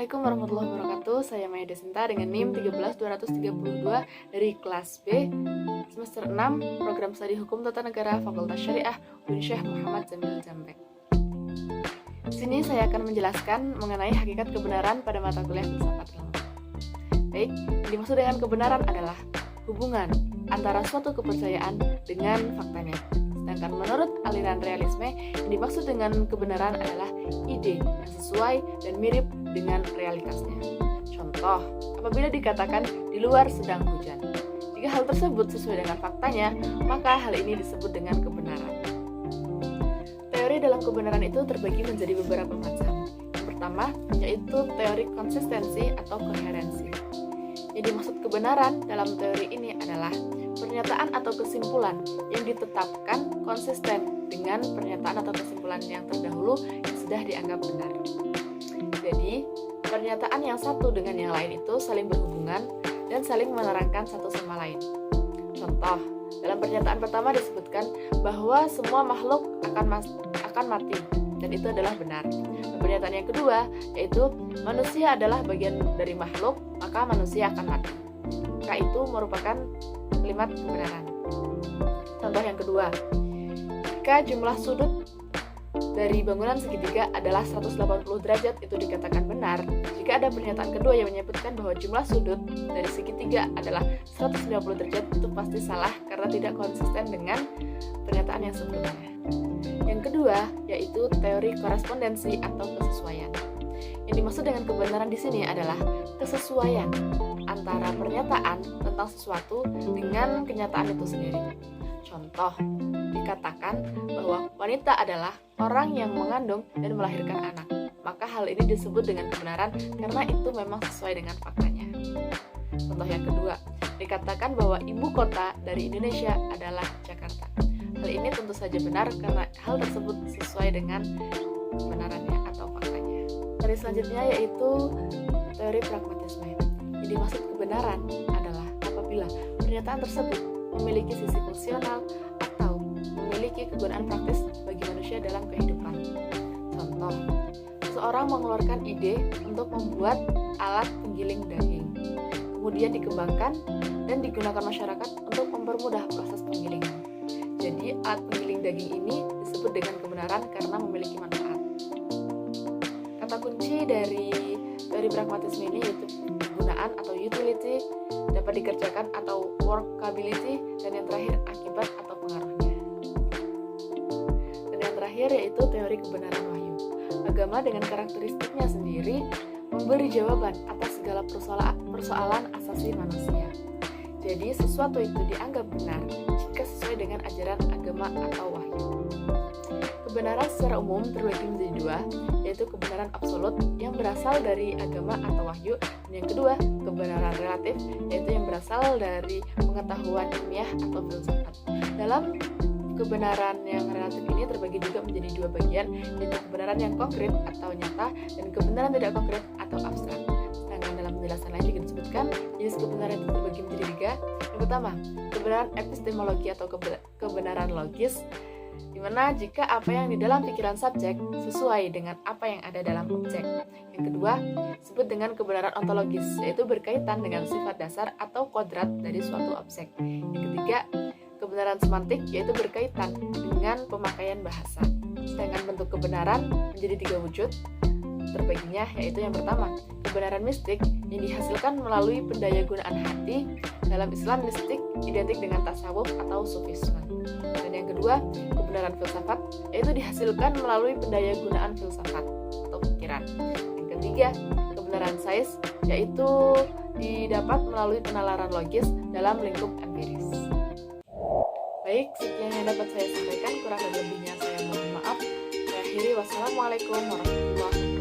Assalamualaikum warahmatullahi wabarakatuh. Saya Maya Desinta dengan NIM 13232 dari kelas B semester 6 Program Studi Hukum Tata Negara Fakultas Syariah UIN Syekh Muhammad Jamil Jambek. Di sini saya akan menjelaskan mengenai hakikat kebenaran pada mata kuliah filsafat ilmu. Baik, yang dimaksud dengan kebenaran adalah hubungan antara suatu kepercayaan dengan faktanya. Sedangkan menurut aliran realisme, yang dimaksud dengan kebenaran adalah ide yang sesuai dan mirip dengan realitasnya. Contoh, apabila dikatakan di luar sedang hujan. Jika hal tersebut sesuai dengan faktanya, maka hal ini disebut dengan kebenaran. Teori dalam kebenaran itu terbagi menjadi beberapa macam. Yang pertama, yaitu teori konsistensi atau koherensi. Yang dimaksud kebenaran dalam teori ini adalah pernyataan atau kesimpulan yang ditetapkan konsisten dengan pernyataan atau kesimpulan yang terdahulu yang sudah dianggap benar. Jadi, pernyataan yang satu dengan yang lain itu saling berhubungan dan saling menerangkan satu sama lain. Contoh, dalam pernyataan pertama disebutkan bahwa semua makhluk akan mati, dan itu adalah benar. Dan pernyataan yang kedua, yaitu manusia adalah bagian dari makhluk, maka manusia akan mati. Maka itu merupakan kalimat kebenaran. Contoh yang kedua, jika jumlah sudut dari bangunan segitiga adalah 180 derajat, itu dikatakan benar. Jika ada pernyataan kedua yang menyebutkan bahwa jumlah sudut dari segitiga adalah 150 derajat, itu pasti salah karena tidak konsisten dengan pernyataan yang sebelumnya. Yang kedua, yaitu teori korespondensi atau kesesuaian. Yang dimaksud dengan kebenaran di sini adalah kesesuaian antara pernyataan tentang sesuatu dengan kenyataan itu sendiri. Contoh, dikatakan bahwa wanita adalah orang yang mengandung dan melahirkan anak. Maka hal ini disebut dengan kebenaran karena itu memang sesuai dengan faktanya. Contoh yang kedua, dikatakan bahwa ibu kota dari Indonesia adalah Jakarta. Hal ini tentu saja benar karena hal tersebut sesuai dengan kebenarannya atau faktanya. Teori selanjutnya yaitu teori pragmatisme. Yang dimaksud kebenaran adalah apabila pernyataan tersebut memiliki sisi fungsional atau memiliki kegunaan praktis bagi manusia dalam kehidupan. Contoh, seseorang mengeluarkan ide untuk membuat alat penggiling daging, kemudian dikembangkan dan digunakan masyarakat untuk mempermudah proses penggilingan. Jadi, alat penggiling daging ini disebut dengan kebenaran karena memiliki manfaat. Kata kunci dari teori pragmatisme ini yaitu penggunaan atau utility, dapat dikerjakan atau workability, dan yang terakhir akibat atau pengaruhnya. Dan yang terakhir yaitu teori kebenaran wahyu. Agama dengan karakteristiknya sendiri memberi jawaban atas segala persoalan asasi manusia. Jadi sesuatu itu dianggap benar jika sesuai dengan ajaran agama atau wahyu. Kebenaran secara umum terbagi menjadi dua, yaitu kebenaran absolut yang berasal dari agama atau wahyu, dan yang kedua, kebenaran relatif, yaitu yang berasal dari pengetahuan ilmiah atau filsafat. Dalam kebenaran yang relatif ini terbagi juga menjadi dua bagian, yaitu kebenaran yang konkret atau nyata, dan kebenaran tidak konkret atau abstrak. Sedangkan dalam penjelasan lain juga disebutkan jenis kebenaran itu terbagi menjadi tiga. Yang pertama, kebenaran epistemologi atau kebenaran logis, di mana jika apa yang di dalam pikiran subjek sesuai dengan apa yang ada dalam objek. Yang kedua, disebut dengan kebenaran ontologis, yaitu berkaitan dengan sifat dasar atau kodrat dari suatu objek. Yang ketiga, kebenaran semantik, yaitu berkaitan dengan pemakaian bahasa. Sedangkan bentuk kebenaran menjadi tiga wujud terbaginya, yaitu yang pertama, kebenaran mistik yang dihasilkan melalui pendayagunaan hati. Dalam Islam, mistik identik dengan tasawuf atau sufisme. Dan yang kedua, kebenaran filsafat, yaitu dihasilkan melalui pendayagunaan filsafat atau pikiran. Yang ketiga, kebenaran sains, yaitu didapat melalui penalaran logis dalam lingkup empiris. Baik, sekian yang dapat saya sampaikan, kurang dan lebihnya saya mohon maaf. Saya akhiri, wassalamualaikum warahmatullahi wabarakatuh.